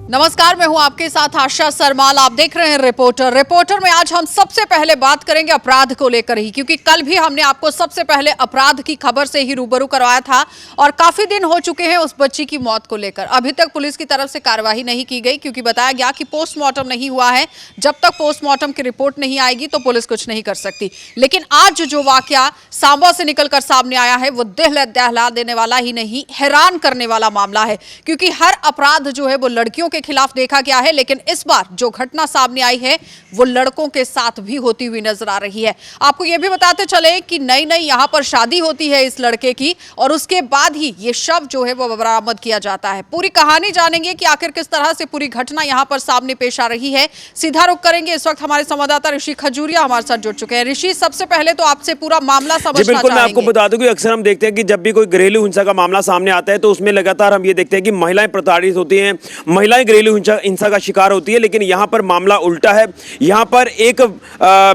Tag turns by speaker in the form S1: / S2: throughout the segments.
S1: नमस्कार, मैं हूं आपके साथ आशा सरमाल। आप देख रहे हैं रिपोर्टर में आज हम सबसे पहले बात करेंगे अपराध को लेकर ही, क्योंकि कल भी हमने आपको सबसे पहले अपराध की खबर से ही रूबरू करवाया था और काफी दिन हो चुके हैं उस बच्ची की मौत को लेकर। अभी तक पुलिस की तरफ से कार्रवाई नहीं की गई, क्योंकि बताया गया कि पोस्टमार्टम नहीं हुआ है। जब तक पोस्टमार्टम की रिपोर्ट नहीं आएगी तो पुलिस कुछ नहीं कर सकती। लेकिन आज जो वाकया सांबा से निकलकर सामने आया है वो दिल दहला देने वाला ही नहीं, हैरान करने वाला मामला है। क्योंकि हर अपराध जो है वो लड़कियों के खिलाफ देखा गया है, लेकिन इस बार जो घटना सामने आई है वो लड़कों के साथ भी होती हुई नजर आ रही है। आपको यह भी बताते चले कि नई नई यहां पर शादी होती है इस लड़के की और उसके बाद ही ये शव जो है वो बरामद किया जाता है। पूरी कहानी जानेंगे कि आखिर किस तरह से पूरी घटना यहां पर सामने पेश आ रही है। सीधा रुख करेंगे, इस वक्त हमारे संवाददाता ऋषि खजूरिया हमारे साथ जुड़ चुके हैं। ऋषि, सबसे पहले तो आपसे पूरा मामला समझना
S2: बिल्कुल, मैं आपको
S1: चाहेंगे।
S2: बता दूं कि अक्सर हम देखते हैं कि जब भी कोई घरेलू हिंसा का मामला सामने आता है तो उसमें लगातार हम ये देखते हैं कि महिलाएं प्रताड़ित होती हैं, महिलाएं घरेलू हिंसा का शिकार होती है। लेकिन यहाँ पर मामला उल्टा है। यहाँ पर एक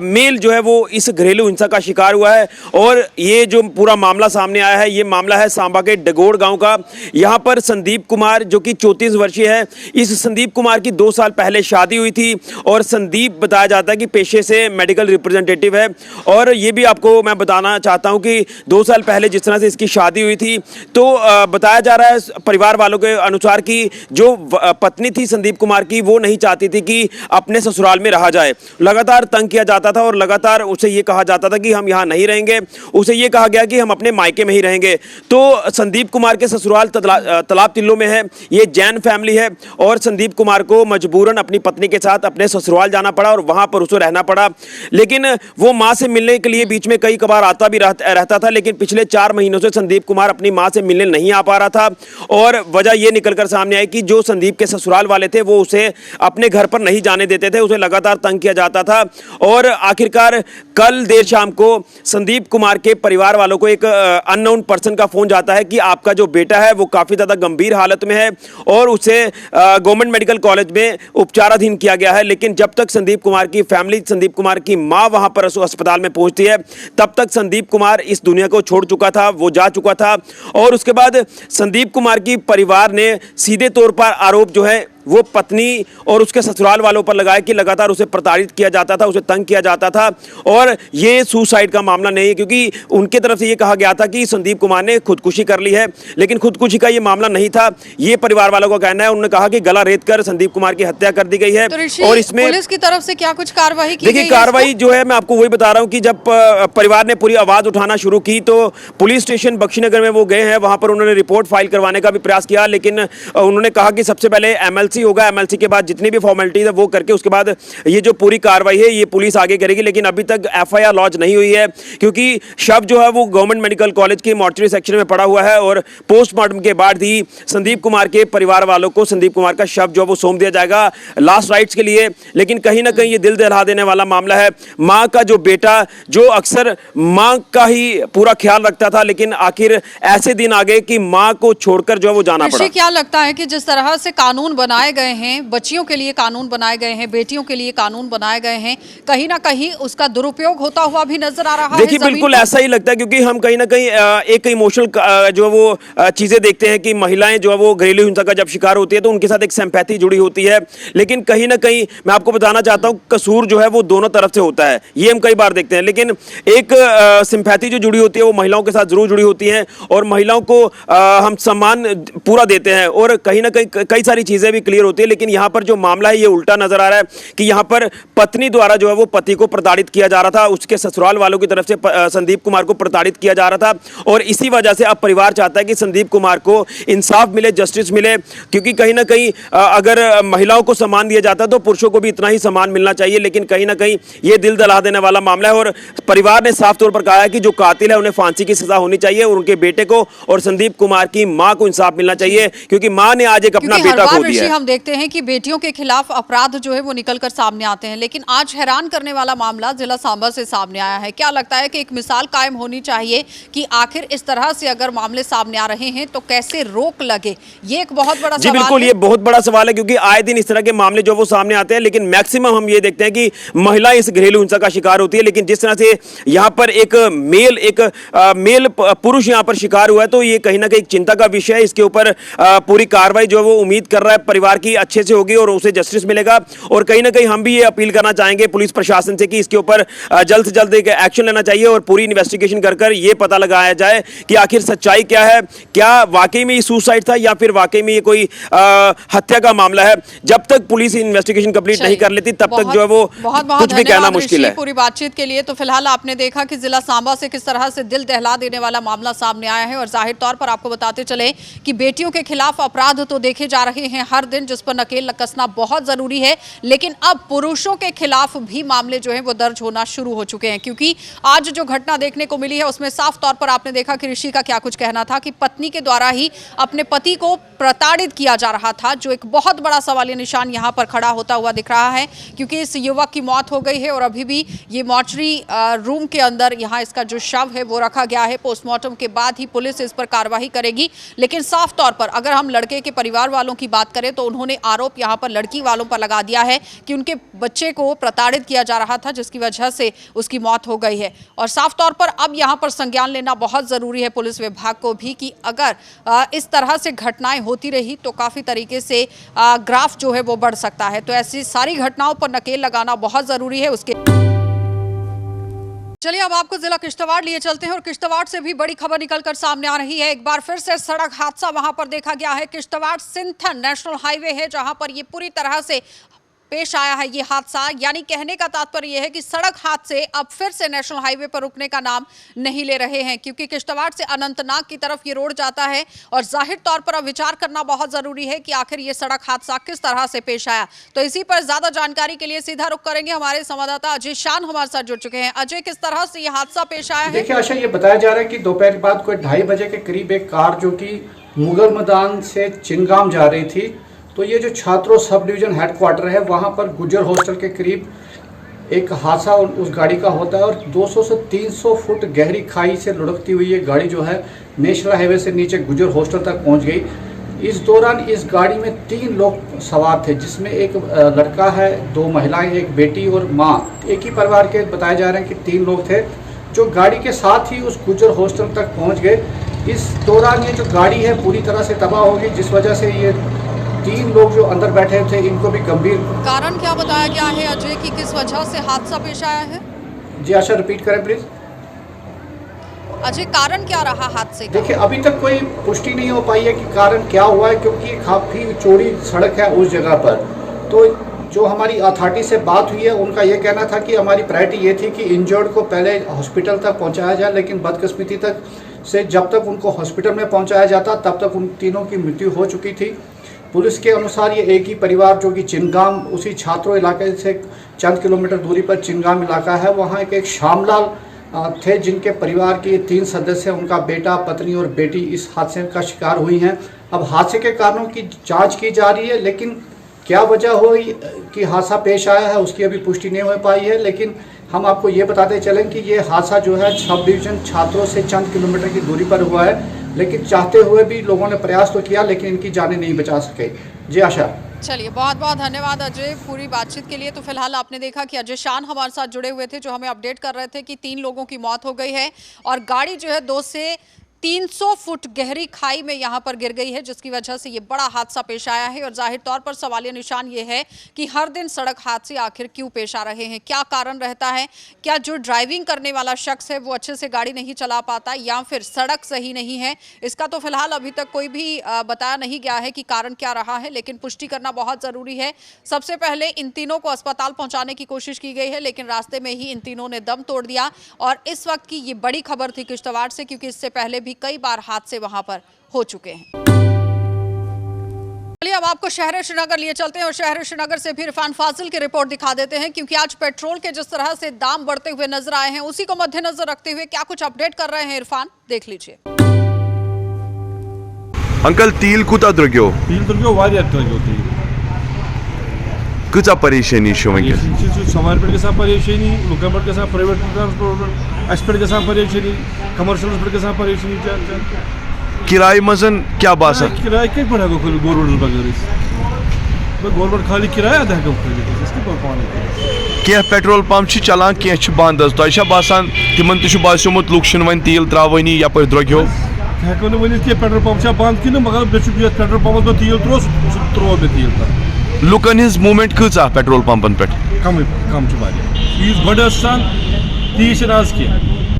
S2: मेल जो है वो इस घरेलू हिंसा का शिकार हुआ है और ये जो पूरा मामला सामने आया है ये मामला है सांबा के डगोड़ गांव का। यहाँ पर संदीप कुमार जो कि 34 वर्षीय है, इस संदीप कुमार की 2 साल पहले शादी हुई थी और संदीप बताया जाता है कि पेशे से मेडिकल रिप्रेजेंटेटिव है। और ये भी आपको मैं बताना चाहता हूँ कि 2 साल पहले जिस तरह से इसकी शादी हुई थी तो बताया जा रहा है परिवार वालों के अनुसार कि जो पत्नी थी संदीप कुमार की वो नहीं चाहती थी कि अपने ससुराल में रहा जाए। लगातार तंग किया जाता था और लगातार उसे ये कहा जाता था कि हम यहाँ नहीं रहेंगे। उसे ये कहा गया कि हम अपने मायके में ही रहेंगे। तो संदीप कुमार के ससुराल तालाब तिल्लो में है, ये जैन फैमिली है और संदीप कुमार को मजबूरन अपनी पत्नी के साथ अपने ससुराल जाना पड़ा और वहां पर उसे रहना पड़ा। लेकिन वो माँ से मिलने के लिए बीच में कई कबार आता भी रहता था, लेकिन पिछले 4 महीनों से संदीप कुमार अपनी माँ से मिलने नहीं आ पा रहा था। और वजह यह निकलकर सामने आई कि जो संदीप के ससुराल वाले थे वो उसे अपने घर पर नहीं जाने देते थे, उसे लगातार तंग किया जाता था। और आखिरकार कल देर शाम को संदीप कुमार के परिवार वालों को एक अननोन पर्सन का फोन जाता है कि आपका जो बेटा है वो काफी ज्यादा गंभीर हालत में है और उसे गवर्नमेंट मेडिकल कॉलेज में उपचाराधीन किया गया है। लेकिन जब तक संदीप कुमार की फैमिली, संदीप कुमार की मां वहां पर अस्पताल में पहुंचती है तब तक संदीप कुमार इस दुनिया को छोड़ चुका था, वो जा चुका था। और उसके बाद संदीप कुमार की परिवार ने सीधे तौर पर आरोप जो है वो पत्नी और उसके ससुराल वालों पर लगाया कि लगातार उसे प्रताड़ित किया जाता था, उसे तंग किया जाता था। और ये सुसाइड का मामला नहीं है, क्योंकि उनके तरफ से ये कहा गया था कि संदीप कुमार ने खुदकुशी कर ली है, लेकिन खुदकुशी का ये मामला नहीं था, ये परिवार वालों का कहना है। उन्होंने कहा कि गला रेत कर संदीप कुमार की हत्या कर दी गई है।
S1: तो
S2: और इसमें
S1: पुलिस की तरफ से क्या कुछ कार्रवाई की?
S2: देखिए, कार्रवाई जो है मैं आपको वही बता रहा हूँ कि जब परिवार ने पूरी आवाज उठाना शुरू की तो पुलिस स्टेशन बख्शीनगर में वो गए हैं, वहां पर उन्होंने रिपोर्ट फाइल करवाने का भी प्रयास किया। लेकिन उन्होंने कहा कि सबसे पहले एमएलसी होगा, एमएलसी के बाद जितनी भी फॉर्मेलिटीज है वो करके उसके बाद ये जो पूरी कार्रवाई है ये पुलिस आगे करेगी। लेकिन अभी तक एफआईआर लॉन्च नहीं हुई है, क्योंकि शव जो है वो गवर्नमेंट मेडिकल कॉलेज के मॉर्चरी सेक्शन में पड़ा हुआ है और पोस्टमार्टम के बाद ही संदीप कुमार के परिवार वालों को संदीप कुमार का शव जो वो सौंप दिया जाएगा लास्ट राइट्स के लिए। लेकिन कहीं ना कहीं ये दिल दहला देने वाला मामला है। माँ का जो बेटा जो अक्सर माँ का ही पूरा ख्याल रखता था, लेकिन आखिर ऐसे दिन आ गए कि माँ को छोड़कर जो है वो जाना पड़ा।
S1: क्या लगता है कि जिस तरह से कानून बनाए गए हैं, बच्चियों के लिए कानून बनाए गए हैं, बेटियों के लिए कानून बनाए गए हैं, कहीं ना कहीं उसका दुरुपयोग होता हुआ भी नजर आ रहा है?
S2: देखिए, बिल्कुल ऐसा ही लगता है, क्योंकि हम कहीं ना कहीं एक इमोशनल जो वो चीजें देखते हैं कि महिलाएं जो है वो घरेलू हिंसा का जब शिकार होती है तो उनके साथ एक सिंपैथी जुड़ी होती है। लेकिन कहीं ना कहीं मैं आपको बताना चाहता हूं कसूर जो है वो दोनों तरफ से होता है, ये हम कई बार देखते हैं। लेकिन एक सिंपैथी जो जुड़ी होती है वो महिलाओं के साथ जरूर जुड़ी होती है और महिलाओं को हम सम्मान पूरा देते हैं और कहीं ना कहीं कई सारी चीजें भी क्लियर होती है। लेकिन यहाँ पर जो मामला है ये उल्टा नजर आ रहा है कि यहाँ पर पत्नी द्वारा जो है वो पति को प्रताड़ित किया जा रहा था, उसके ससुराल वालों की तरफ से संदीप कुमार को प्रताड़ित किया जा रहा था। और इसी वजह से अब परिवार चाहता है कि संदीप कुमार को इंसाफ मिले, जस्टिस मिले, क्योंकि कहीं ना कहीं अगर महिलाओं को सम्मान दिया जाता है तो पुरुषों को भी इतना ही सम्मान मिलना चाहिए। लेकिन कहीं ना कहीं ये दिल दहला देने वाला मामला है और परिवार ने साफ तौर पर कहा है कि जो कातिल है उन्हें फांसी की सजा होनी चाहिए और उनके बेटे को और संदीप कुमार की मां को इंसाफ मिलना चाहिए, क्योंकि मां ने आज एक अपना बेटा खो दिया है।
S1: हम देखते हैं कि बेटियों के खिलाफ अपराध जो है वो निकलकर सामने आते हैं, लेकिन आज हैरान करने वाला मामला जिला सांबा से सामने आया है। क्या लगता है कि एक मिसाल कायम होनी चाहिए कि आखिर इस तरह से अगर मामले सामने आ रहे हैं तो कैसे रोक लगे? ये एक बहुत बड़ा सवाल है।
S2: बिल्कुल, ये बहुत बड़ा सवाल है, क्योंकि आए दिन इस तरह के मामले जो वो सामने आते हैं, लेकिन मैक्सिमम हम ये देखते हैं कि महिला इस घरेलू हिंसा का शिकार होती है। लेकिन जिस तरह से यहाँ पर एक मेल पुरुष यहाँ पर शिकार हुआ है तो ये कहीं ना कहीं चिंता का विषय है। इसके ऊपर पूरी कार्रवाई जो वो उम्मीद कर रहा है परिवार शिकार की अच्छे से होगी और उसे जस्टिस मिलेगा। और कहीं ना कहीं हम भी ये अपील करना चाहेंगे पुलिस प्रशासन से कि इसके ऊपर जल्द से जल्द एक एक्शन लेना चाहिए और पूरी इन्वेस्टिगेशन कर ये पता लगाया जाए कि आखिर सच्चाई क्या है, क्या वाकई में ये सुसाइड था या फिर वाकई में ये कोई हत्या का मामला है। जब तक पुलिस इन्वेस्टिगेशन कंप्लीट नहीं कर लेती तब तक जो है वो कुछ भी कहना मुश्किल है।
S1: पूरी बातचीत के लिए तो फिलहाल आपने देखा कि जिला सांबा से किस तरह से दिल दहला देने वाला मामला सामने आया है और जाहिर तौर पर आपको बताते चले कि बेटियों के खिलाफ अपराध तो देखे जा रहे हैं हर दिन, जिस पर नकेल कसना बहुत जरूरी है, लेकिन अब पुरुषों के खिलाफ भी मामले जो है वो दर्ज होना शुरू हो चुके हैं। क्योंकि आज जो घटना देखने को मिली है उसमें साफ तौर पर आपने देखा कि ऋषि का क्या कुछ कहना था कि पत्नी के द्वारा ही अपने पति को प्रताड़ित किया जा रहा था, जो एक बहुत बड़ा सवालिया निशान यहां पर खड़ा होता हुआ दिख रहा है। क्योंकि इस युवक की मौत हो गई है और अभी भी ये मॉर्चरी रूम के अंदर यहां इसका जो शव है वो रखा गया है। पोस्टमार्टम के बाद ही पुलिस इस पर कार्रवाई करेगी। लेकिन साफ तौर पर अगर हम लड़के के परिवार वालों की बात करें तो उन्होंने आरोप यहां पर लड़की वालों पर लगा दिया है कि उनके बच्चे को प्रताड़ित किया जा रहा था, जिसकी वजह से उसकी मौत हो गई है। और साफ तौर पर अब यहां पर संज्ञान लेना बहुत जरूरी है पुलिस विभाग को भी कि अगर इस तरह से घटनाएं होती रही तो काफी तरीके से ग्राफ जो है वो बढ़ सकता है। तो ऐसी सारी घटनाओं पर नकेल लगाना बहुत जरूरी है। उसके चलिए अब आपको जिला किश्तवाड़ लिए चलते हैं और किश्तवाड़ से भी बड़ी खबर निकलकर सामने आ रही है। एक बार फिर से सड़क हादसा वहां पर देखा गया है। किश्तवाड़ सिंथन नेशनल हाईवे है जहां पर ये पूरी तरह से पेश आया है ये हादसा। यानी कहने का तात्पर्य यह है कि सड़क हादसे अब फिर से नेशनल हाईवे पर रुकने का नाम नहीं ले रहे हैं, क्योंकि किश्तवाड़ से अनंतनाग की तरफ ये रोड जाता है और जाहिर तौर पर अब विचार करना बहुत जरूरी है कि आखिर ये सड़क हादसा किस तरह से पेश आया। तो इसी पर ज्यादा जानकारी के लिए सीधा रुख करेंगे, हमारे संवाददाता अजय शान हमारे साथ जुड़ चुके हैं। अजय, किस तरह से ये हादसा पेश आया है?
S3: देखिए आशा, ये बताया जा रहा है कि दोपहर बाद कोई 2:30 बजे के करीब एक कार जो कि मुगल मैदान से चिनगाम जा रही थी, तो ये जो छात्रों सब डिवीजन हेडक्वार्टर है वहाँ पर गुजर हॉस्टल के करीब एक हादसा उस गाड़ी का होता है और 200 से 300 फुट गहरी खाई से लुढ़कती हुई ये गाड़ी जो है नेशनल हाईवे से नीचे गुजर हॉस्टल तक पहुँच गई। इस दौरान इस गाड़ी में 3 लोग सवार थे, जिसमें एक लड़का है, 2 महिलाएं, एक बेटी और माँ। एक ही परिवार के बताए जा रहे हैं कि 3 लोग थे जो गाड़ी के साथ ही उस गुजर हॉस्टल तक पहुँच गए। इस दौरान ये जो गाड़ी है पूरी तरह से तबाह हो गई, जिस वजह से ये 3 लोग जो अंदर बैठे थे इनको भी गंभीर।
S1: कारण क्या बताया गया है अजय कि किस वजह से हादसा पेश आया है?
S3: जी आशा, रिपीट करें प्लीज।
S1: अजय, कारण क्या रहा हादसे का?
S3: देखिए अभी तक कोई पुष्टि नहीं हो पाई है कि कारण क्या हुआ है, क्योंकि काफ़ी चौड़ी सड़क है उस जगह पर। तो जो हमारी अथॉरिटी से बात हुई है उनका ये कहना था कि हमारी प्रायोरिटी ये थी कि इंजर्ड को पहले हॉस्पिटल तक पहुंचाया जाए, लेकिन बदकिस्मती तक से जब तक उनको हॉस्पिटल में पहुंचाया जाता तब तक उन तीनों की मृत्यु हो चुकी थी। पुलिस के अनुसार ये एक ही परिवार जो कि चिनगाम, उसी छात्रों इलाके से चंद किलोमीटर दूरी पर चिनगाम इलाका है, वहाँ एक श्यामलाल थे जिनके परिवार के 3 सदस्य, उनका बेटा, पत्नी और बेटी इस हादसे का शिकार हुई हैं। अब हादसे के कारणों की जांच की जा रही है, लेकिन क्या वजह हुई कि हादसा पेश आया है उसकी अभी पुष्टि नहीं हो पाई है। लेकिन हम आपको ये बताते चलें कि ये हादसा जो है सब डिवीजन छात्रों से चंद किलोमीटर की दूरी पर हुआ है, लेकिन चाहते हुए भी लोगों ने प्रयास तो किया लेकिन इनकी जानें नहीं बचा सके। जी आशा।
S1: चलिए, बहुत बहुत धन्यवाद अजय पूरी बातचीत के लिए। तो फिलहाल आपने देखा कि अजय शान हमारे साथ जुड़े हुए थे जो हमें अपडेट कर रहे थे कि 3 लोगों की मौत हो गई है और गाड़ी जो है 2 से 300 फुट गहरी खाई में यहां पर गिर गई है, जिसकी वजह से ये बड़ा हादसा पेश आया है। और जाहिर तौर पर सवालिया निशान ये है कि हर दिन सड़क हादसे आखिर क्यों पेश आ रहे हैं, क्या कारण रहता है? क्या जो ड्राइविंग करने वाला शख्स है वो अच्छे से गाड़ी नहीं चला पाता या फिर सड़क सही नहीं है? इसका तो फिलहाल अभी तक कोई भी बताया नहीं गया है कि कारण क्या रहा है, लेकिन पुष्टि करना बहुत जरूरी है। सबसे पहले इन तीनों को अस्पताल पहुंचाने की कोशिश की गई है, लेकिन रास्ते में ही इन तीनों ने दम तोड़ दिया। और इस वक्त की ये बड़ी खबर थी किश्तवाड़ से, क्योंकि इससे पहले भी कई बार हादसे वहां पर हो चुके हैं। चलिए अब आपको शहर श्रीनगर लिए चलते हैं और शहर श्रीनगर से भी इरफान फाजिल की रिपोर्ट दिखा देते हैं, क्योंकि आज पेट्रोल के जिस तरह से दाम बढ़ते हुए नजर आए हैं उसी को मद्देनजर रखते हुए क्या कुछ अपडेट कर रहे हैं इरफान, देख लीजिए।
S4: अंकल तील कुता द्रग्यो?
S5: तील द्रग्यो वारिया द्रग्यो तील।
S4: कुछ परेशानी शो वंकस?
S5: सवार पे गसा परेशानी, लुकन पे गसा प्राइवेट ट्रांसपोर्ट, एस पे गसा परेशानी, कमर्शियल पे गसा परेशानी।
S4: किराए मजन क्या बासा?
S5: किराए के पड़ा को गवर्नमेंट बगैर गवर्नमेंट खाली किराया दे को इसके पर पानी
S4: क्या पेट्रोल पंप छ चलान क्या छ बंद तो अच्छा बासान तिमन त छ बास्योमुत लुक वन तील त्रावनी या पर द्रग्यो?
S5: हेको न वन पेट्रोल पंप बंद कि मगर मे पेट्रोल पंप मे तेल त्रो मे तेल तक
S4: लुकन हिज मूवमेंट कचा पेट्रोल पंपन पे
S5: कम चीज गो ती आज कह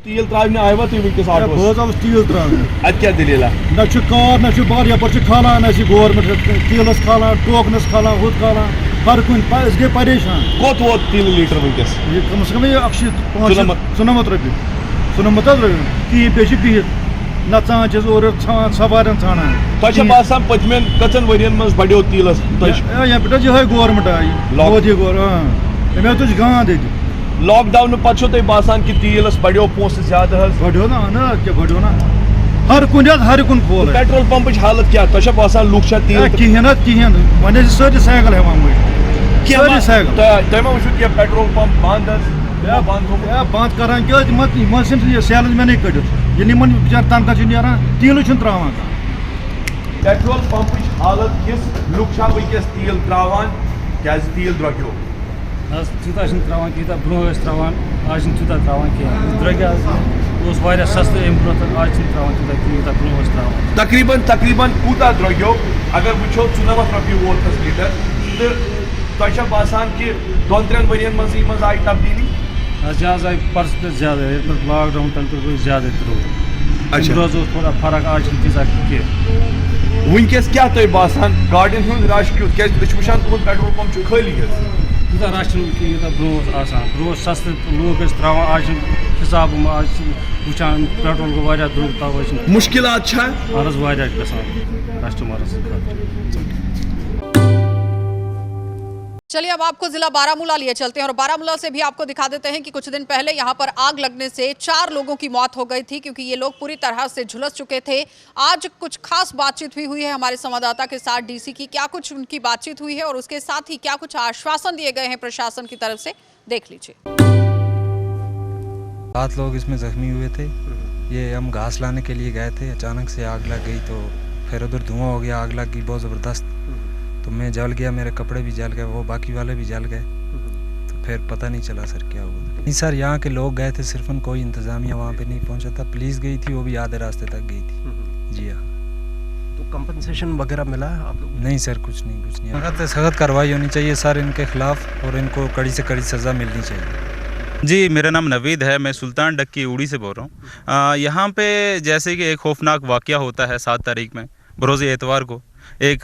S2: तेल त्रावने आयवा तुम वनकस
S5: बह आस तेल त्राने
S2: अत क्या दलील
S5: ना कार ना बार यपर खालान गवर्नमेंट तेलस खालान टोकनस खालान हुत खालान हर कुन गए परेशान
S2: कोत वोत तेल लीटर वनकस
S5: ये कम से कम 194 रुपये 194 रुपये ती पे बिहित ना चाँचस और सवार ानान
S2: तुम बसान पतमें कचन वरियन मज बढ़ो तेलस
S5: ये पे यह गवर्नमेंट आई मोदी गवर्नमेंट तुझ गांध ये
S2: लॉकडाउन पत तुम बसान कि तेलस बढ़ो पोस ज्यादा
S5: बढ़ो ना क्या बढ़ो ना हर कुन खोल
S2: पेट्रोल पंप हालत क्या तुम बसान लुक तेल
S5: कहें वन सारी साइकिल हेवान सारी साइकिल
S2: तुम वो क्या पेट्रोल पंप बंद
S5: बंद करान क्या सेल्समैन कड़ित ये बिचार तनखा नान तेल त्रावान
S2: पेट्रोल पंप हालत किस लुक वनकस तेल त्रावान क्या तेल द्रग्यो
S6: तूता त्रावान तीता ब्रो त्रावान आज तूता त्रावान कह द्रग्य सस्ते अम ब्रो आज त्रावान तूता ब्रो त्रावान
S2: तकरीबन कूता द्रग्यो अगर वो 94 रुपये वोत लीटर तो तुम बसान कि 2-3 वरियन मज आई तब्दीली
S6: आज आई पर्स पे ज्यादा लॉकडाउन तन पे ज्यादा त्रो
S2: अच्छा
S6: रोज थोड़ा फर्क आज तीजा कह
S2: वनकस क्या तुम बसान गाड़िन हूं रश क्यूत क्या वुचान तुम पेट्रोल पंप खाली
S6: यूता रश यूता ब्रो सस्ते लोग त्रावान आज हिसाब आज वुचान पेट्रोल गो द्रुग तवे
S2: मुश्किलात
S6: गसान कस्टमरस
S1: चलिए अब आपको जिला बारामूला लिए चलते हैं और बारामूला से भी आपको दिखा देते हैं कि कुछ दिन पहले यहां पर आग लगने से 4 लोगों की मौत हो गई थी क्योंकि ये लोग पूरी तरह से झुलस चुके थे। आज कुछ खास बातचीत हुई है हमारे संवाददाता के साथ डीसी की, क्या कुछ उनकी बातचीत हुई है और उसके साथ ही क्या कुछ आश्वासन दिए गए हैं प्रशासन की तरफ से, देख लीजिए।
S7: 7 लोग इसमें जख्मी हुए थे। ये हम घास लाने के लिए गए थे, अचानक से आग लग गई तो फिर उधर धुआं हो गया, आग लग गई बहुत ज़बरदस्त। तो मैं जल गया, मेरे कपड़े भी जल गए, वो बाकी वाले भी जल गए। तो फिर पता नहीं चला सर क्या हुआ। नहीं सर, यहाँ के लोग गए थे, सिर्फ कोई इंतज़ामिया वहाँ पे नहीं पहुँचा था। पुलिस गई थी, वो भी आधे रास्ते तक गई थी। जी हाँ।
S8: तो कंपनसेशन वगैरह मिला है आप लोगों को?
S7: नहीं सर, कुछ नहीं। सख्त कार्रवाई होनी चाहिए सर इनके खिलाफ और इनको कड़ी से कड़ी सज़ा मिलनी चाहिए।
S9: जी, मेरा नाम नवीद है, मैं सुल्तान डक्की उड़ी से बोल रहा हूँ। यहाँ पे जैसे कि एक खौफनाक वाक़या होता है 7 तारीख में बरोज़ एतवार को एक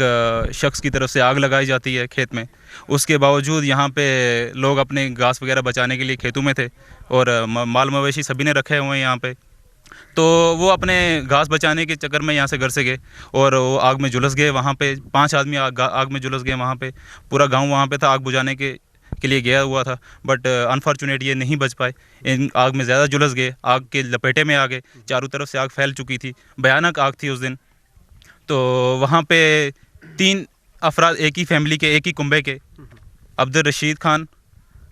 S9: शख्स की तरफ से आग लगाई जाती है खेत में। उसके बावजूद यहाँ पे लोग अपने घास वगैरह बचाने के लिए खेतों में थे और माल मवेशी सभी ने रखे हुए हैं यहाँ पे। तो वो अपने घास बचाने के चक्कर में यहाँ से घर से गए और वो आग में झुलस गए। वहाँ पे 5 आदमी आग में झुलस गए। वहाँ पे पूरा गाँव वहाँ पे था, आग बुझाने के लिए गया हुआ था, बट अनफॉर्चुनेट ये नहीं बच पाए। इन आग में ज़्यादा झुलस गए, आग के लपेटे में आ गए। चारों तरफ से आग फैल चुकी थी, भयानक आग थी उस दिन। तो वहाँ पे 3 अफराद एक ही फैमिली के, एक ही कुंबे के, अब्दुल रशीद खान,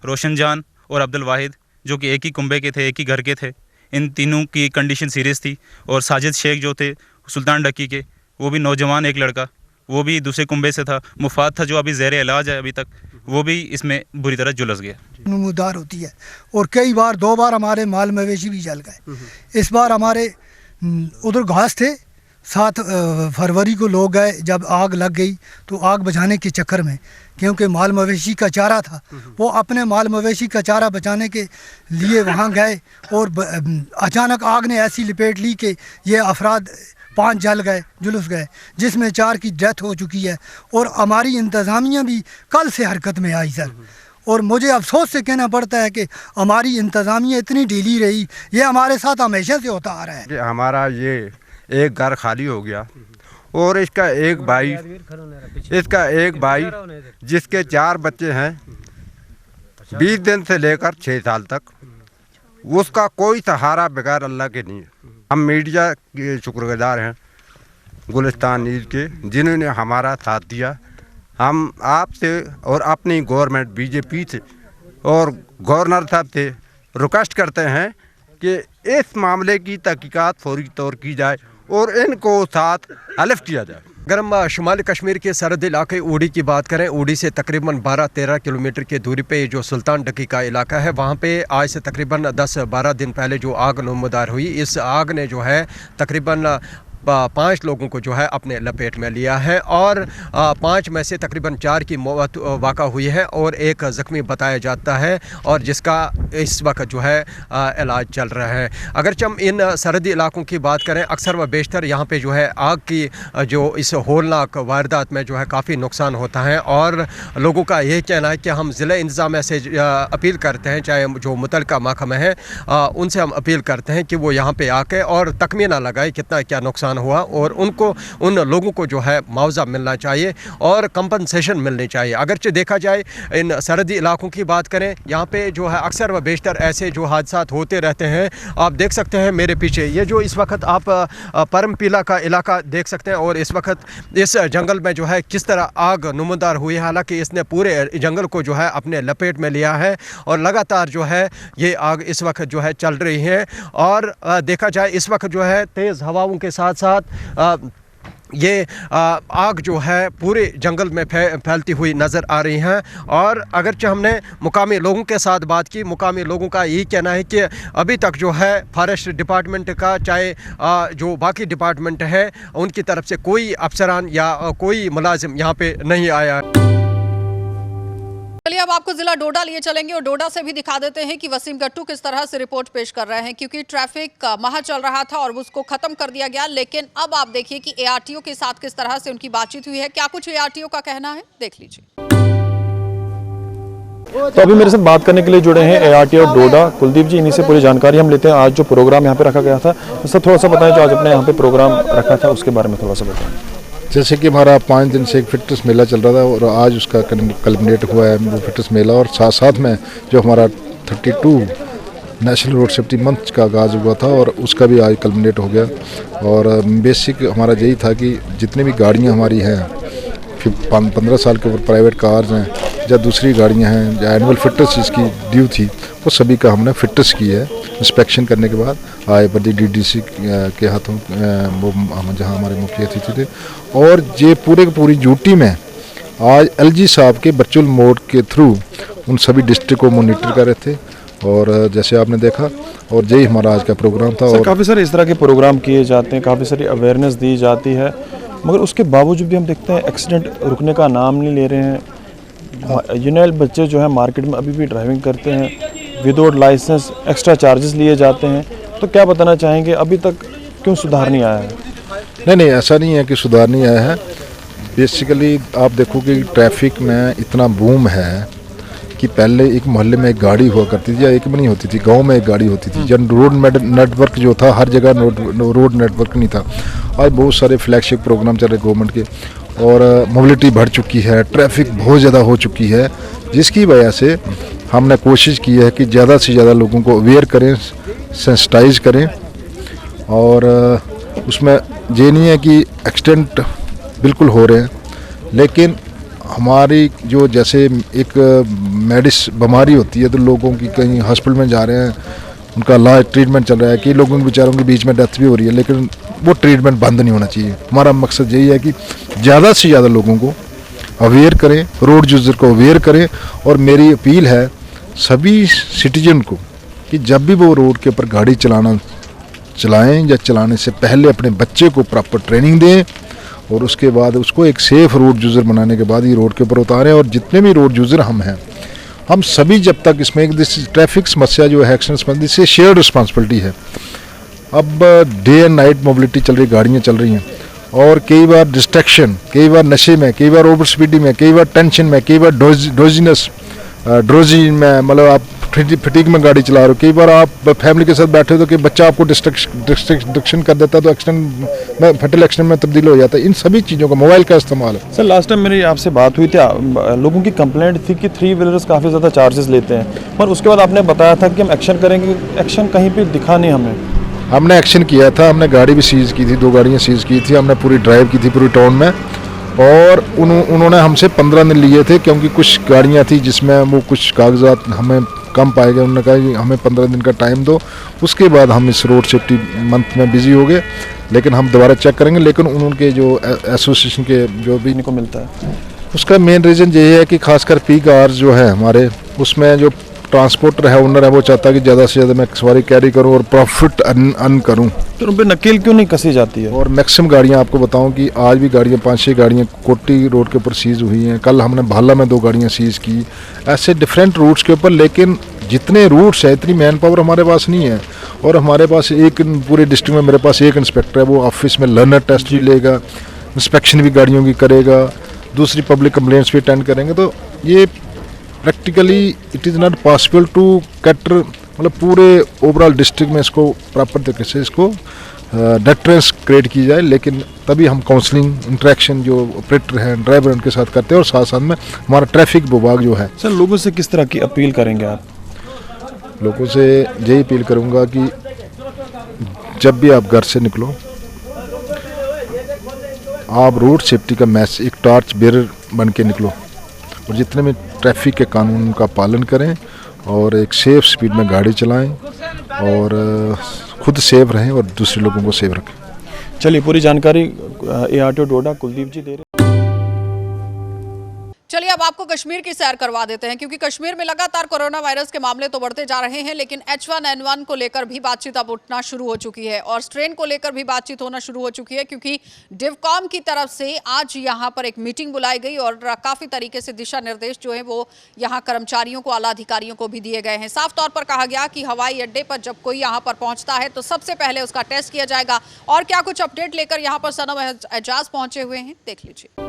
S9: रोशन जान और अब्दुल वाहिद, जो कि एक ही कुंबे के थे, एक ही घर के थे। इन तीनों की कंडीशन सीरियस थी। और साजिद शेख जो थे सुल्तान डक्की के, वो भी नौजवान एक लड़का, वो भी दूसरे कुंबे से था। मुफाद था जो अभी ज़ेर इलाज है अभी तक, वो भी इसमें बुरी तरह झुलस गया।
S10: नमूदार होती है और कई बार 2 बार हमारे माल मवेशी भी जल गए। इस बार हमारे उधर घास थे, 7 फरवरी को लोग गए, जब आग लग गई तो आग बुझाने के चक्कर में, क्योंकि माल मवेशी का चारा था, वो अपने माल मवेशी का चारा बचाने के लिए वहाँ गए और अचानक आग ने ऐसी लपेट ली कि ये अफराद 5 जल गए, जुलूस गए, जिसमें 4 की डेथ हो चुकी है। और हमारी इंतज़ामिया भी कल से हरकत में आई सर। और मुझे अफसोस से कहना पड़ता है कि हमारी इंतज़ामिया इतनी ढीली रही, ये हमारे साथ हमेशा से होता आ रहा है।
S11: हमारा ये एक घर खाली हो गया और इसका एक भाई जिसके 4 बच्चे हैं, 20 दिन से लेकर 6 साल तक, उसका कोई सहारा बगैर अल्लाह के नहीं है। हम मीडिया के शुक्रगुजार हैं, गुलिस्तान न्यूज़ के, जिन्होंने हमारा साथ दिया। हम आपसे और अपनी गवर्नमेंट बीजेपी से और गवर्नर साहब से रिक्वेस्ट करते हैं कि इस मामले की तहकीकात फौरी तौर की जाए और इनको साथ हलफ किया जाए।
S8: अगर हम शुमाली कश्मीर के सरहद इलाके उड़ी की बात करें, उड़ी से तकरीबन 12-13 किलोमीटर की दूरी पे जो सुल्तान डक्की का इलाका है, वहाँ पे आज से तकरीबन 10-12 दिन पहले जो आग नमूदार हुई, इस आग ने जो है तकरीबन 5 लोगों को जो है अपने लपेट में लिया है और 5 में से तकरीबन 4 की मौत वाक़ा हुई है और एक ज़ख्मी बताया जाता है और जिसका इस वक्त जो है इलाज चल रहा है। अगरचे हम इन सरहदी इलाकों की बात करें, अक्सर व बेशतर यहाँ पे जो है आग की जो इस होलनाक वारदात में जो है काफ़ी नुकसान होता है और लोगों का यही कहना है कि हम ज़िला इंतज़ामिया से अपील करते हैं, चाहे जो मुतल्लिका महकमा है उनसे हम अपील करते हैं कि वो यहाँ पे आके और तखमीना लगाए कितना क्या नुकसान हुआ और उन लोगों को जो है मुआवजा मिलना चाहिए और कंपनसेशन मिलनी चाहिए। अगरचे देखा जाए इन सरहदी इलाकों की बात करें, यहाँ पे जो है अक्सर व बेशतर ऐसे जो हादसा होते रहते हैं। आप देख सकते हैं मेरे पीछे ये जो इस वक्त आप परमपीला का इलाका देख सकते हैं और इस वक्त इस जंगल में जो है किस तरह आग नुमादार हुई है। हालांकि इसने पूरे जंगल को जो है अपने लपेट में लिया है और लगातार जो है ये आग इस वक्त जो है चल रही है और देखा जाए इस वक्त जो है तेज़ हवाओं के साथ साथ ये आग जो है पूरे जंगल में फैलती हुई नज़र आ रही हैं। और अगरचे हमने मुकामी लोगों के साथ बात की, मुकामी लोगों का यही कहना है कि अभी तक जो है फॉरेस्ट डिपार्टमेंट का चाहे जो बाकी डिपार्टमेंट है उनकी तरफ से कोई अफसरान या कोई मुलाजिम यहाँ पे नहीं आया।
S1: चलिए अब आपको जिला डोडा लिए चलेंगे और डोडा से भी दिखा देते हैं कि वसीम गट्टू किस तरह से रिपोर्ट पेश कर रहे हैं, क्योंकि ट्रैफिक माह चल रहा था और उसको खत्म कर दिया गया। लेकिन अब आप देखिए कि एआरटीओ के साथ किस तरह से उनकी बातचीत हुई है, क्या कुछ एआरटीओ का कहना है, देख लीजिए।
S12: तो अभी मेरे साथ बात करने के लिए जुड़े हैं एआरटीओ डोडा कुलदीप जी, इन्हीं से पूरी जानकारी हम लेते हैं। आज जो प्रोग्राम यहाँ पे रखा गया था उससे थोड़ा सा बताएं, जो आज अपने यहाँ पे प्रोग्राम रखा था उसके बारे में थोड़ा सा बताएं।
S13: जैसे कि हमारा 5 दिन से एक फिटनेस मेला चल रहा था और आज उसका कल्मिनेट हुआ है वो फिटनेस मेला, और साथ साथ में जो हमारा 32 नेशनल रोड सेफ्टी मंथ का आगाज़ हुआ था और उसका भी आज कल्मिनेट हो गया। और बेसिक हमारा यही था कि जितनी भी गाड़ियाँ हमारी हैं 15 साल के ऊपर प्राइवेट कार्स हैं या दूसरी गाड़ियाँ हैं या एनुअल फिटनेस जिसकी ड्यू थी वो सभी का हमने फिटनेस की है। इंस्पेक्शन करने के बाद आए बदी डीडीसी के हाथों वो जहाँ हमारे मुखिया अतिथि थे और ये पूरी ड्यूटी में आज एलजी साहब के वर्चुअल मोड के थ्रू उन सभी डिस्ट्रिक्ट को मॉनिटर कर रहे थे और जैसे आपने देखा और यही हमारा आज का प्रोग्राम था। और
S12: काफ़ी सारे इस तरह के प्रोग्राम किए जाते हैं, काफ़ी सारी अवेयरनेस दी जाती है, मगर उसके बावजूद भी हम देखते हैं एक्सीडेंट रुकने का नाम नहीं ले रहे हैं। यूनेल बच्चे जो है मार्केट में अभी भी ड्राइविंग करते हैं विदाउट लाइसेंस, एक्स्ट्रा चार्जेस लिए जाते हैं। तो क्या बताना चाहेंगे, अभी तक क्यों सुधार नहीं आया है?
S13: नहीं, ऐसा नहीं है कि सुधार नहीं आया है। बेसिकली आप देखो कि ट्रैफिक में इतना बूम है कि पहले एक मोहल्ले में एक गाड़ी हुआ करती थी या एक भी नहीं होती थी, गांव में एक गाड़ी होती थी। जब रोड नेटवर्क जो था हर जगह रोड नेटवर्क नहीं था। आज बहुत सारे फ्लैगशिप प्रोग्राम चल रहे गवर्नमेंट के और मोबिलिटी बढ़ चुकी है, ट्रैफिक बहुत ज़्यादा हो चुकी है, जिसकी वजह से हमने कोशिश की है कि ज़्यादा से ज़्यादा लोगों को अवेयर करें, सेंसिटाइज करें। और उसमें ये नहीं है कि एक्सीडेंट बिल्कुल हो रहे हैं, लेकिन हमारी जो जैसे एक बीमारी होती है तो लोगों की कहीं हॉस्पिटल में जा रहे हैं, उनका इलाज ट्रीटमेंट चल रहा है, कई लोगों के बेचारों के बीच में डेथ भी हो रही है, लेकिन वो ट्रीटमेंट बंद नहीं होना चाहिए। हमारा मकसद यही है कि ज़्यादा से ज़्यादा लोगों को अवेयर करें, रोड यूज़र को अवेयर करें। और मेरी अपील है सभी सिटीजन को कि जब भी वो रोड के ऊपर गाड़ी चलाएं या चलाने से पहले अपने बच्चे को प्रॉपर ट्रेनिंग दें और उसके बाद उसको एक सेफ़ रोड यूज़र बनाने के बाद ही रोड के ऊपर उतारें। और जितने भी रोड यूज़र हम हैं, हम सभी जब तक इसमें एक ट्रैफिक समस्या जो है एक्सीडेंट संबंधी से शेयर्ड रिस्पॉन्सिबिलिटी है। अब डे एंड नाइट मोबिलिटी चल रही, गाड़ियाँ चल रही हैं और कई बार डिस्ट्रैक्शन, कई बार नशे में, कई बार ओवर स्पीडिंग में, कई बार टेंशन में, कई बार ड्रोजी में, मतलब आप फटीक में गाड़ी चला रहे हो, कई बार आप फैमिली के साथ बैठे हो तो कि बच्चा आपको डिस्ट्रैक्शन कर देता है तो एक्सीडेंट में, फैटल एक्सीडेंट में तब्दील हो जाता है। इन सभी चीज़ों का मोबाइल का इस्तेमाल है।
S12: सर लास्ट टाइम मेरी आपसे बात हुई थी, लोगों की कंप्लेंट थी कि 3 व्हीलर्स काफ़ी ज़्यादा चार्जेस लेते हैं, पर उसके बाद आपने बताया था कि हम एक्शन करेंगे। एक्शन कहीं पर दिखा नहीं हमें।
S13: हमने एक्शन किया था, हमने गाड़ी भी सीज़ की थी, 2 गाड़ियाँ सीज़ की थी, हमने पूरी ड्राइव की थी पूरी टाउन में और उन्होंने हमसे 15 दिन लिए थे क्योंकि कुछ गाड़ियाँ थी जिसमें वो कुछ कागजात हमें कम पाए गए। उन्होंने कहा कि हमें 15 दिन का टाइम दो, उसके बाद हम इस रोड सेफ्टी मंथ में बिजी हो गए, लेकिन हम दोबारा चेक करेंगे। लेकिन उनके जो एसोसिएशन के जो भी इनको मिलता है उसका मेन रीज़न यही है कि खासकर पीक आवर्स जो है हमारे, उसमें जो ट्रांसपोर्टर है, ओनर है, वो चाहता है कि ज़्यादा से ज़्यादा मैं सवारी कैरी करूं और प्रॉफिट अर्न करूं।
S12: तो उन पर नकेल क्यों नहीं कसी जाती है?
S13: और मैक्सिमम गाड़ियां आपको बताऊं कि आज भी गाड़ियां 5-6 गाड़ियां कोटी रोड के ऊपर सीज हुई हैं। कल हमने भाला में 2 गाड़ियां सीज की, ऐसे डिफरेंट रूट्स के ऊपर। लेकिन जितने रूट्स है इतनी मैन पावर हमारे पास नहीं है। और हमारे पास एक पूरे डिस्ट्रिक्ट में मेरे पास एक इंस्पेक्टर है, वो ऑफिस में लर्नर टेस्ट भी लेगा, इंस्पेक्शन भी गाड़ियों की करेगा, दूसरी पब्लिक कंप्लेंट्स भी अटेंड करेंगे। तो ये practically it is not possible to cater, मतलब पूरे ओवरऑल डिस्ट्रिक्ट में इसको प्रॉपर तरीके से इसको डेटरेंस क्रिएट की जाए। लेकिन तभी हम काउंसलिंग इंटरेक्शन जो ऑपरेटर हैं, ड्राइवर, उनके साथ करते हैं। और साथ साथ में हमारा ट्रैफिक विभाग जो है।
S12: सर, लोगों से किस तरह की अपील करेंगे आप?
S13: लोगों से यही अपील करूँगा कि जब भी आप घर से निकलो, आप रोड सेफ्टी का मैसेज, एक टॉर्च बेरर बन के निकलो और जितने भी ट्रैफिक के कानून का पालन करें और एक सेफ स्पीड में गाड़ी चलाएं और खुद सेफ रहें और दूसरे लोगों को सेफ रखें।
S12: चलिए, पूरी जानकारी ARTO डोडा कुलदीप जी दे रहे हैं।
S1: चलिए अब आपको कश्मीर की सैर करवा देते हैं, क्योंकि कश्मीर में लगातार कोरोना वायरस के मामले तो बढ़ते जा रहे हैं, लेकिन H1N1 को लेकर भी बातचीत अब उठना शुरू हो चुकी है और स्ट्रेन को लेकर भी बातचीत होना शुरू हो चुकी है। क्योंकि डिवकॉम की तरफ से आज यहां पर एक मीटिंग बुलाई गई और काफी तरीके से दिशा निर्देश जो है वो यहां कर्मचारियों को, आला अधिकारियों को भी दिए गए हैं। साफ तौर पर कहा गया कि हवाई अड्डे पर जब कोई यहां पर पहुंचता है तो सबसे पहले उसका टेस्ट किया जाएगा। और क्या कुछ अपडेट लेकर यहां पर सनम एजाज पहुंचे हुए हैं, देख लीजिए।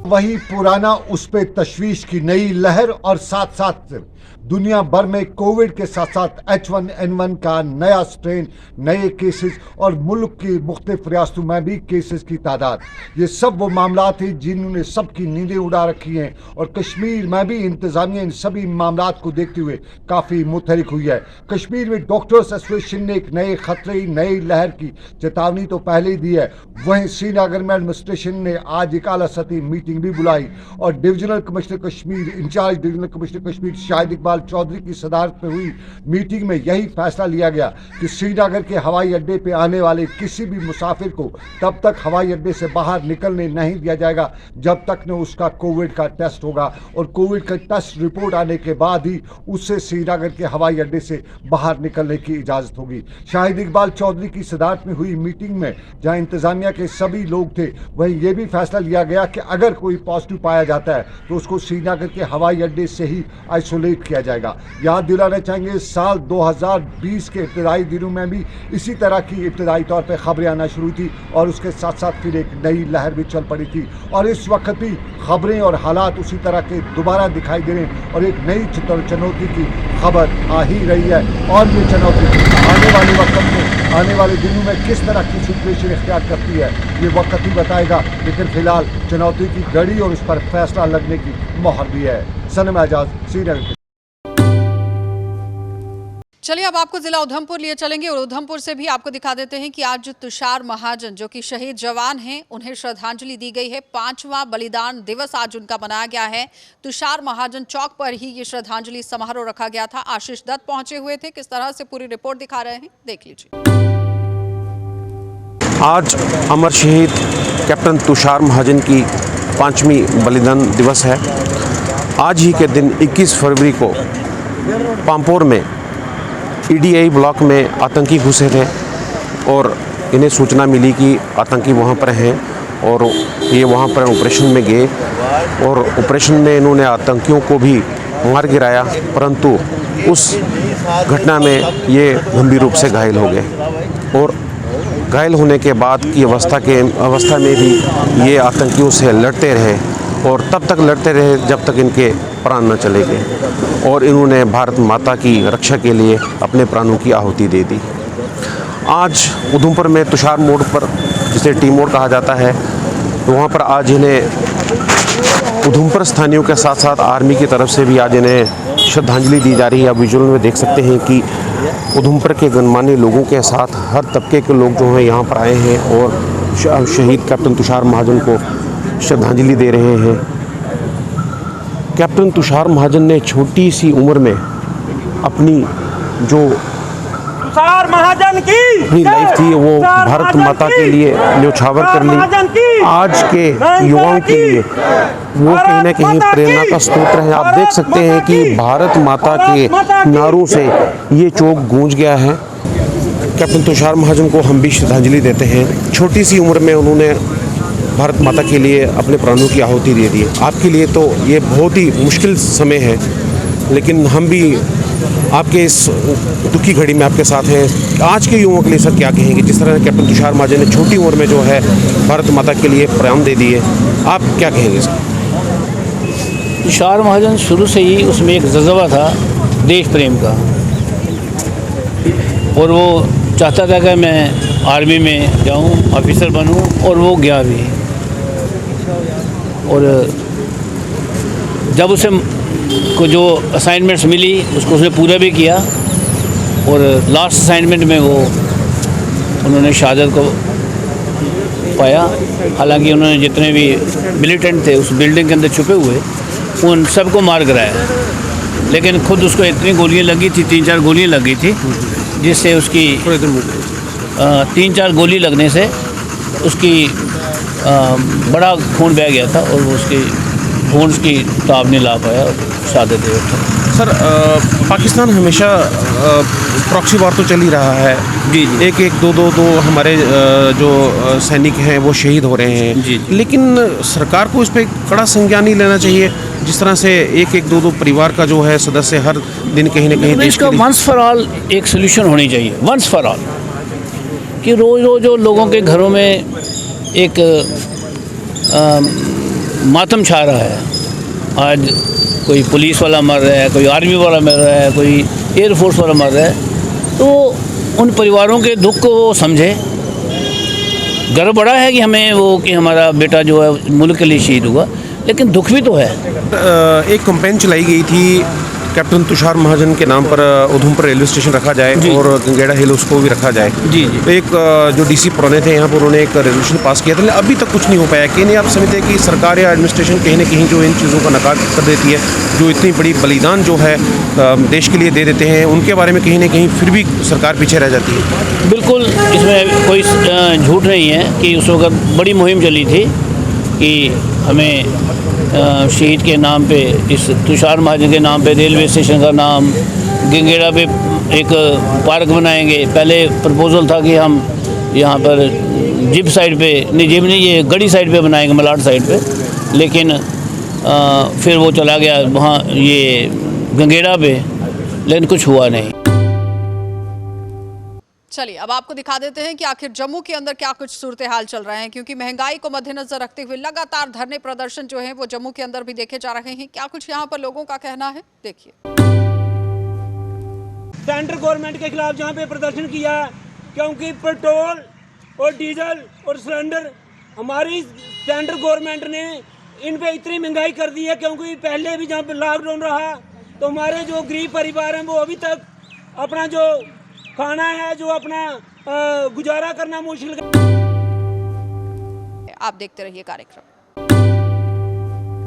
S14: वही पुराना, उस पे तशवीश की नई लहर और साथ साथ दुनिया भर में कोविड के साथ साथ H1N1 का नया स्ट्रेन, नए केसेस और मुल्क की मुख्तलिफ रियासतों में भी केसेस की तादाद, ये सब वो मामला थे जिन्होंने सबकी नींदें उड़ा रखी हैं। और कश्मीर में भी इंतजामिया इन सभी मामला को देखते हुए काफ़ी मुतहरिक हुई है। कश्मीर में डॉक्टर्स एसोसिएशन ने एक नए खतरे, नई लहर की चेतावनी तो पहले ही दी है। वहीं श्रीनगर में एडमिनिस्ट्रेशन ने आज एक आला सतही मीटिंग भी बुलाई और divisional commissioner Kashmir, incharge divisional commissioner Kashmir Shahid Iqbal Chaudhary की सदारत में हुई मीटिंग में यही फैसला लिया गया कि श्रीनगर के हवाई अड्डे पे आने वाले किसी भी मुसाफिर को तब तक हवाई अड्डे से बाहर निकलने नहीं दिया जाएगा जब तक न उसका कोविड का टेस्ट होगा और कोविड का टेस्ट रिपोर्ट आने के बाद ही उससे श्रीनगर के हवाई अड्डे से बाहर निकलने की इजाज़त होगी। शाहिद इकबाल चौधरी की सदारत में हुई मीटिंग में जहां इंतजामिया के सभी लोग थे, वहीं यह भी फैसला लिया गया कि अगर कोई पॉजिटिव पाया जाता है तो उसको श्रीनगर के हवाई अड्डे से ही आइसोलेट किया जाएगा। याद दिलाना चाहेंगे, साल 2020 के इब्तदाई दिनों में भी इसी तरह की इब्तदाई तौर पर खबरें आना शुरू थी और उसके साथ साथ फिर एक नई लहर भी चल पड़ी थी और इस वक्त भी खबरें और हालात उसी तरह के दोबारा दिखाई दे रहे हैं और एक नई चुनौती की खबर आ ही रही है। और ये चुनौती आने वाले वक्त में, आने वाले दिनों में किस तरह की सिचुएशन इख्तियार करती है ये वक्त ही बताएगा। लेकिन फिलहाल चुनौती की घड़ी और उस पर फैसला लगने की मोहर भी है। सनम एजाज, श्रीनगर।
S1: चलिए अब आपको जिला उधमपुर लिए चलेंगे और उधमपुर से भी आपको दिखा देते हैं कि आज तुषार महाजन जो कि शहीद जवान हैं, उन्हें श्रद्धांजलि दी गई है। 5वां बलिदान दिवस आज उनका मनाया गया है। तुषार महाजन चौक पर ही ये श्रद्धांजलि समारोह रखा गया था। आशीष दत्त पहुंचे हुए थे, किस तरह से पूरी रिपोर्ट दिखा रहे हैं, देख लीजिए।
S15: आज अमर शहीद कैप्टन तुषार महाजन की 5वीं बलिदान दिवस है। आज ही के दिन 21 फरवरी को पामपोर में EDI ब्लॉक में आतंकी घुसे थे और इन्हें सूचना मिली कि आतंकी वहाँ पर हैं और ये वहाँ पर ऑपरेशन में गए और ऑपरेशन में इन्होंने आतंकियों को भी मार गिराया, परंतु उस घटना में ये गंभीर रूप से घायल हो गए और घायल होने के बाद की अवस्था में भी ये आतंकियों से लड़ते रहे और तब तक लड़ते रहे जब तक इनके प्राण न चले गए और इन्होंने भारत माता की रक्षा के लिए अपने प्राणों की आहुति दे दी। आज उधमपुर में तुषार मोड़ पर, जिसे टी मोड़ कहा जाता है, तो वहाँ पर आज इन्हें उधमपुर स्थानीयों के साथ साथ आर्मी की तरफ से भी आज इन्हें श्रद्धांजलि दी जा रही है। आप विजुअल में देख सकते हैं कि उधमपुर के गणमान्य लोगों के साथ हर तबके के लोग जो हैं यहाँ पर आए हैं और शहीद कैप्टन तुषार महाजन को श्रद्धांजलि दे रहे हैं। कैप्टन तुषार महाजन ने छोटी सी उम्र में अपनी जो
S16: तुषार महाजन की
S15: अपनी लाइफ थी वो भारत माता के लिए न्यौछावर कर ली। आज के युवाओं के लिए वो कहीं ना कहीं प्रेरणा का स्रोत है। आप देख सकते हैं कि भारत माता के नारों से ये चौक गूंज गया है। कैप्टन तुषार महाजन को हम भी श्रद्धांजलि देते हैं। छोटी सी उम्र में उन्होंने भारत माता के लिए अपने प्राणों की आहुति दे दी। आपके लिए तो ये बहुत ही मुश्किल समय है, लेकिन हम भी आपके इस दुखी घड़ी में आपके साथ हैं। आज के युवाओं के लिए सर क्या कहेंगे, जिस तरह कैप्टन तुषार महाजन ने छोटी उम्र में जो है भारत माता के लिए प्राण दे दिए, आप क्या कहेंगे सर?
S17: तुषार महाजन शुरू से ही उसमें एक जज्बा था देश प्रेम का, और वो चाहता था कि मैं आर्मी में जाऊं, ऑफिसर बनूं, और वो गया भी। और जब उसे को जो असाइनमेंट्स मिली उसको उसने पूरा भी किया, और लास्ट असाइनमेंट में वो उन्होंने शहादत को पाया। हालांकि उन्होंने जितने भी मिलिटेंट थे उस बिल्डिंग के अंदर छुपे हुए, उन सबको मार गिराया, लेकिन खुद उसको इतनी गोलियां लगी थी, 3-4 गोलियां लगी थी, जिससे उसकी 3-4 गोली लगने से उसकी बड़ा खून बह गया था, और वो उसकी खून की ताब नहीं ला पाया, शहादत दे बैठा।
S15: सर पाकिस्तान हमेशा प्रॉक्सी वार तो चल ही रहा है जी। 1-1, 2-2 हमारे जो सैनिक हैं वो शहीद हो रहे हैं जी। लेकिन सरकार को इस पर कड़ा संज्ञान नहीं लेना चाहिए, जिस तरह से 1-1, 2-2 परिवार का जो है सदस्य हर दिन कहीं ना कहीं
S17: इसका वंस फॉर ऑल एक सोल्यूशन होनी चाहिए, वंस फॉर ऑल, कि रोज़ रोज़ लोगों के घरों में एक मातम छा रहा है। आज कोई पुलिस वाला मर रहा है, कोई आर्मी वाला मर रहा है, कोई एयरफोर्स वाला मर रहा है, तो उन परिवारों के दुख को वो समझे। गर्व बड़ा है कि हमें वो कि हमारा बेटा जो है मुल्क के लिए शहीद हुआ, लेकिन दुख भी तो है।
S15: एक कैंपेन चलाई गई थी कैप्टन तुषार महाजन के नाम पर, उधमपुर रेलवे स्टेशन रखा जाए और गंगेड़ा हिल उसको भी रखा जाए जी। एक जो डीसी पुराने थे यहाँ पर, उन्होंने एक रेजोल्यूशन पास किया था, लेकिन अभी तक कुछ नहीं हो पाया। कि नहीं आप समझते हैं कि सरकार या एडमिनिस्ट्रेशन कहीं ना कहीं जो इन चीज़ों का नकार कर देती है, जो इतनी बड़ी बलिदान जो है देश के लिए दे देते हैं, उनके बारे में कहीं ना कहीं फिर भी सरकार पीछे रह जाती है?
S17: बिल्कुल, इसमें कोई झूठ नहीं है कि उस वक्त बड़ी मुहिम चली थी कि हमें शहीद के नाम पे, इस तुषार महाजन के नाम पे रेलवे स्टेशन का नाम, गंगेड़ा पे एक पार्क बनाएंगे। पहले प्रपोजल था कि हम यहाँ पर जिप साइड पे, नहीं जिप नहीं, ये गढ़ी साइड पे बनाएंगे, मलाड साइड पे, लेकिन फिर वो चला गया वहाँ ये गंगेड़ा पे, लेकिन कुछ हुआ नहीं।
S1: चलिए अब आपको दिखा देते हैं कि आखिर जम्मू के अंदर क्या कुछ सूरत हाल चल रहे हैं, क्योंकि महंगाई को मद्देनजर रखते हुए लगातार धरने प्रदर्शन जो हैं वो जम्मू के अंदर भी देखे जा रहे हैं। क्या कुछ यहाँ पर लोगों का कहना है, देखिए।
S16: सेंट्रल गवर्नमेंट के खिलाफ जहाँ पे प्रदर्शन किया, क्योंकि पेट्रोल और डीजल और सिलेंडर हमारी सेंट्रल गवर्नमेंट ने इन पे इतनी महंगाई कर दी है, क्योंकि पहले भी जहाँ पे लॉकडाउन रहा तो हमारे जो गरीब परिवार हैं वो अभी तक अपना जो खाना है, जो अपना गुजारा करना मुश्किल।
S1: आप देखते रहिए कार्यक्रम।